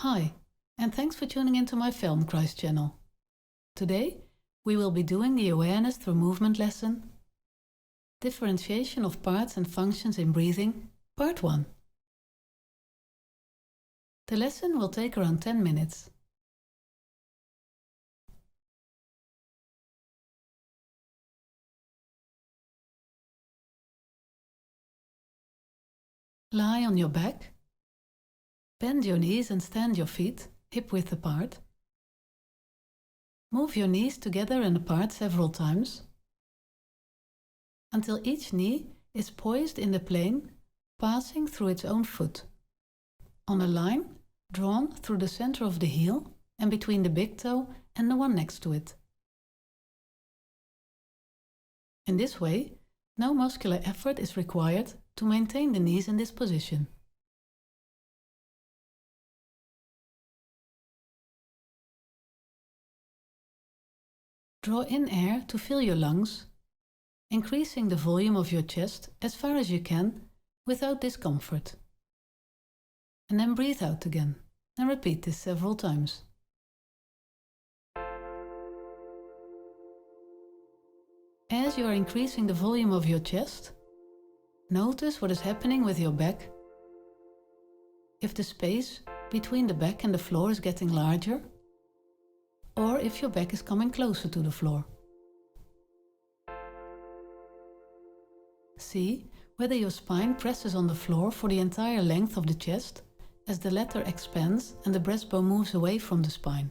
Hi, and thanks for tuning into my Feldenkrais channel. Today, we will be doing the Awareness Through Movement lesson, Differentiation of Parts and Functions in Breathing, Part 1. The lesson will take around 10 minutes. Lie on your back. Bend your knees and stand your feet, hip-width apart. Move your knees together and apart several times, until each knee is poised in the plane, passing through its own foot, on a line drawn through the center of the heel and between the big toe and the one next to it. In this way, no muscular effort is required to maintain the knees in this position. Draw in air to fill your lungs, increasing the volume of your chest as far as you can without discomfort. And then breathe out again, and repeat this several times. As you are increasing the volume of your chest, notice what is happening with your back. If the space between the back and the floor is getting larger, or if your back is coming closer to the floor. See whether your spine presses on the floor for the entire length of the chest as the latter expands and the breastbone moves away from the spine.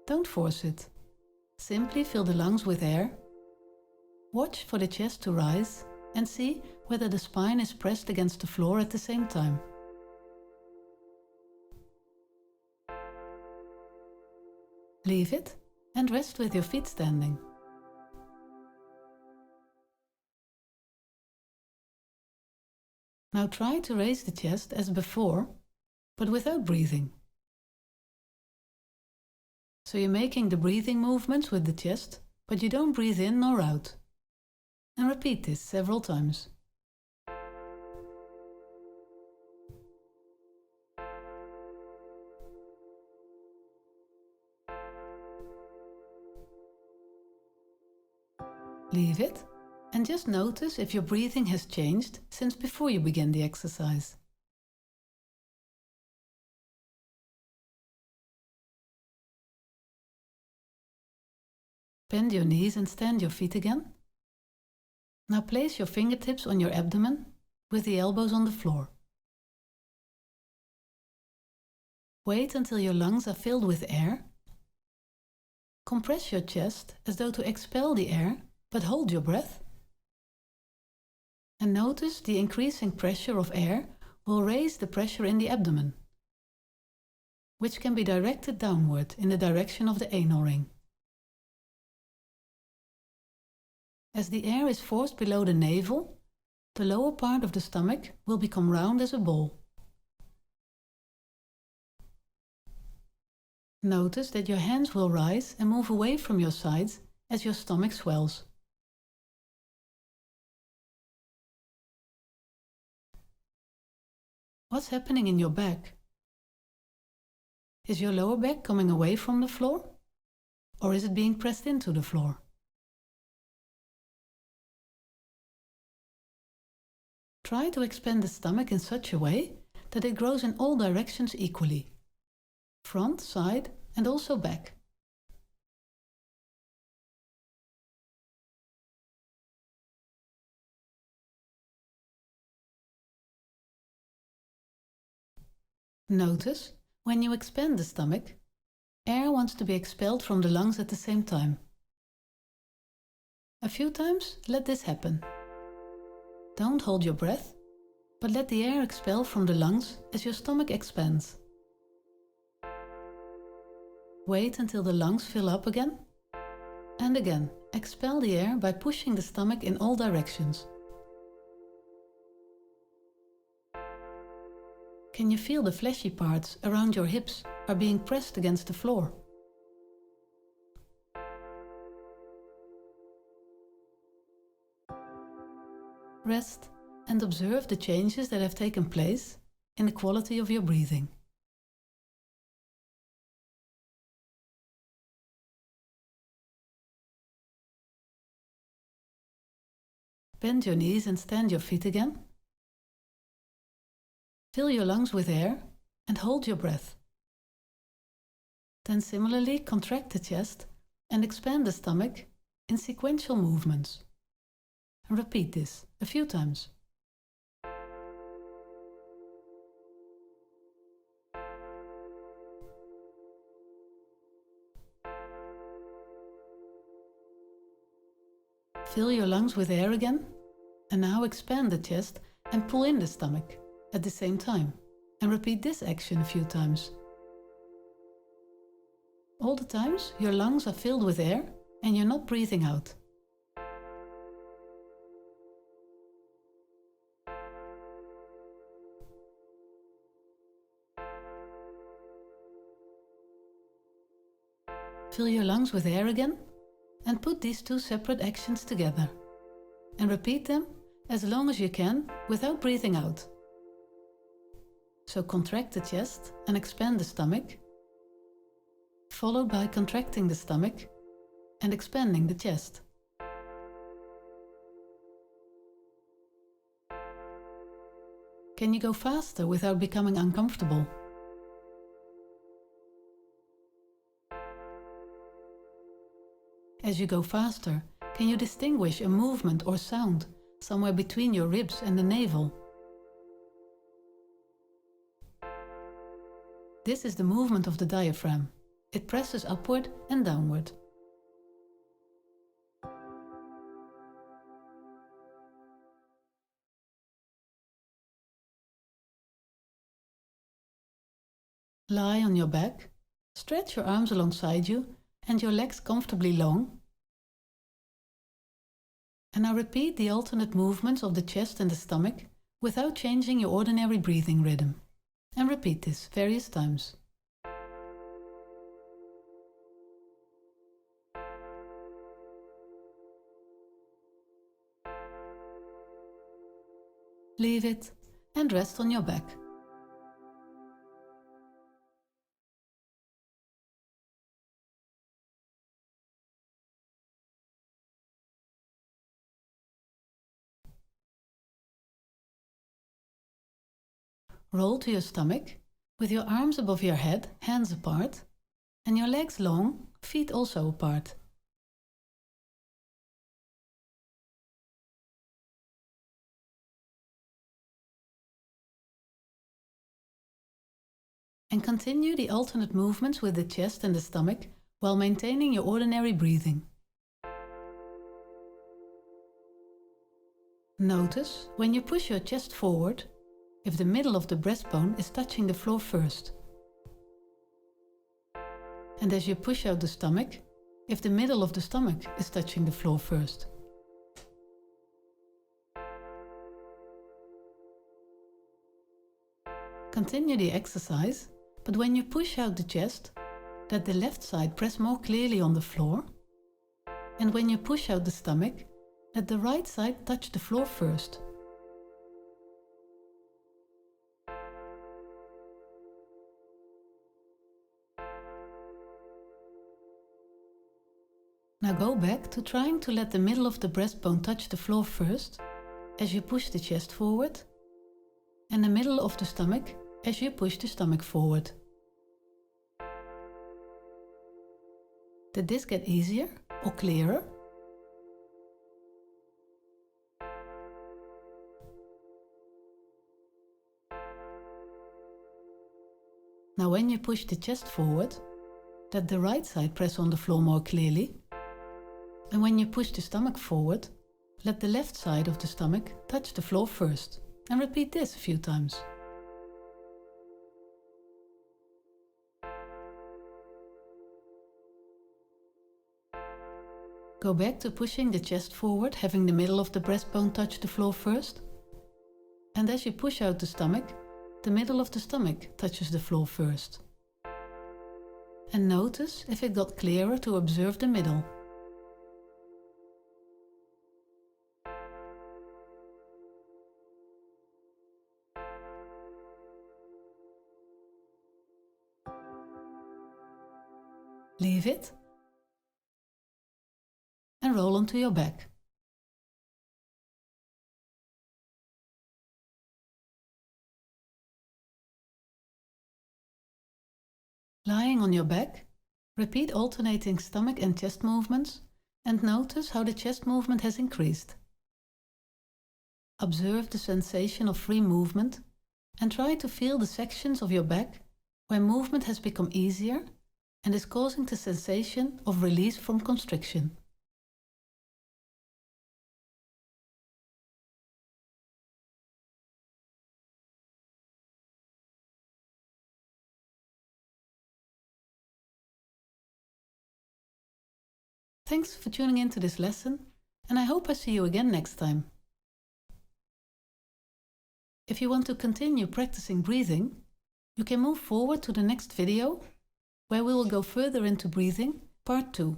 Don't force it. Simply fill the lungs with air. Watch for the chest to rise and see whether the spine is pressed against the floor at the same time. Leave it and rest with your feet standing. Now try to raise the chest as before, but without breathing. So you're making the breathing movements with the chest, but you don't breathe in nor out. And repeat this several times. Leave it and just notice if your breathing has changed since before you began the exercise. Bend your knees and stand your feet again. Now place your fingertips on your abdomen with the elbows on the floor. Wait until your lungs are filled with air. Compress your chest as though to expel the air, but hold your breath. And notice the increasing pressure of air will raise the pressure in the abdomen, which can be directed downward in the direction of the anal ring. As the air is forced below the navel, the lower part of the stomach will become round as a ball. Notice that your hands will rise and move away from your sides as your stomach swells. What's happening in your back? Is your lower back coming away from the floor? Or is it being pressed into the floor? Try to expand the stomach in such a way that it grows in all directions equally. Front, side, and also back. Notice, when you expand the stomach, air wants to be expelled from the lungs at the same time. A few times, let this happen. Don't hold your breath, but let the air expel from the lungs as your stomach expands. Wait until the lungs fill up again, and again expel the air by pushing the stomach in all directions. Can you feel the fleshy parts around your hips are being pressed against the floor? Rest and observe the changes that have taken place in the quality of your breathing. Bend your knees and stand your feet again. Fill your lungs with air and hold your breath. Then similarly contract the chest and expand the stomach in sequential movements. And repeat this a few times. Fill your lungs with air again, and now expand the chest and pull in the stomach at the same time, and repeat this action a few times. All the times your lungs are filled with air and you're not breathing out. Fill your lungs with air again, and put these two separate actions together, and repeat them as long as you can without breathing out. So contract the chest and expand the stomach, followed by contracting the stomach and expanding the chest. Can you go faster without becoming uncomfortable? As you go faster, can you distinguish a movement or sound somewhere between your ribs and the navel? This is the movement of the diaphragm. It presses upward and downward. Lie on your back, stretch your arms alongside you and your legs comfortably long. And now repeat the alternate movements of the chest and the stomach without changing your ordinary breathing rhythm. And repeat this various times. Leave it and rest on your back. Roll to your stomach with your arms above your head, hands apart, and your legs long, feet also apart. And continue the alternate movements with the chest and the stomach while maintaining your ordinary breathing. Notice when you push your chest forward, if the middle of the breastbone is touching the floor first. And as you push out the stomach, if the middle of the stomach is touching the floor first. Continue the exercise, but when you push out the chest, let the left side press more clearly on the floor. And when you push out the stomach, let the right side touch the floor first. Now go back to trying to let the middle of the breastbone touch the floor first as you push the chest forward, and the middle of the stomach as you push the stomach forward. Did this get easier or clearer? Now when you push the chest forward, let the right side press on the floor more clearly. And when you push the stomach forward, let the left side of the stomach touch the floor first. And repeat this a few times. Go back to pushing the chest forward, having the middle of the breastbone touch the floor first. And as you push out the stomach, the middle of the stomach touches the floor first. And notice if it got clearer to observe the middle. Leave it and roll onto your back. Lying on your back, repeat alternating stomach and chest movements and notice how the chest movement has increased. Observe the sensation of free movement and try to feel the sections of your back where movement has become easier and is causing the sensation of release from constriction. Thanks for tuning in to this lesson, and I hope I see you again next time. If you want to continue practicing breathing, you can move forward to the next video, where we will go further into breathing, part 2.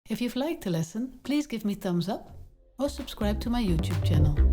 If you've liked the lesson, please give me thumbs up or subscribe to my YouTube channel.